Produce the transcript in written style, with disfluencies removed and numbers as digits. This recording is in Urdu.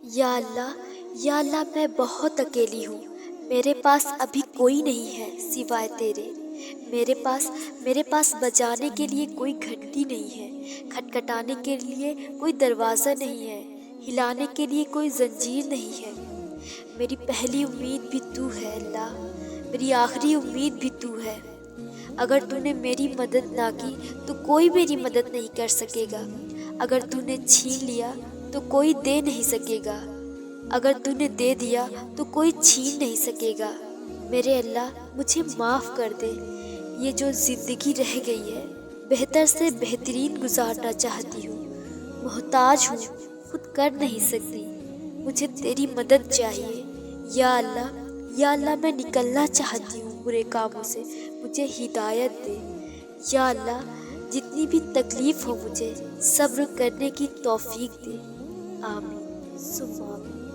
یا اللہ میں بہت اکیلی ہوں، میرے پاس ابھی کوئی نہیں ہے سوائے تیرے۔ میرے پاس بجانے کے لیے کوئی گھنٹی نہیں ہے، کھٹکھٹانے کے لیے کوئی دروازہ نہیں ہے، ہلانے کے لیے کوئی زنجیر نہیں ہے۔ میری پہلی امید بھی تو ہے اللہ، میری آخری امید بھی تو ہے۔ اگر تو نے میری مدد نہ کی تو کوئی میری مدد نہیں کر سکے گا، اگر تو نے چھین لیا تو کوئی دے نہیں سکے گا، اگر تو نے دے دیا تو کوئی چھین نہیں سکے گا۔ میرے اللہ مجھے معاف کر دے، یہ جو زندگی رہ گئی ہے بہتر سے بہترین گزارنا چاہتی ہوں، محتاج ہوں، خود کر نہیں سکتی، مجھے تیری مدد چاہیے۔ یا اللہ میں نکلنا چاہتی ہوں برے کاموں سے، مجھے ہدایت دے۔ یا اللہ جتنی بھی تکلیف ہو مجھے صبر کرنے کی توفیق دے۔ آمین ثم آمین۔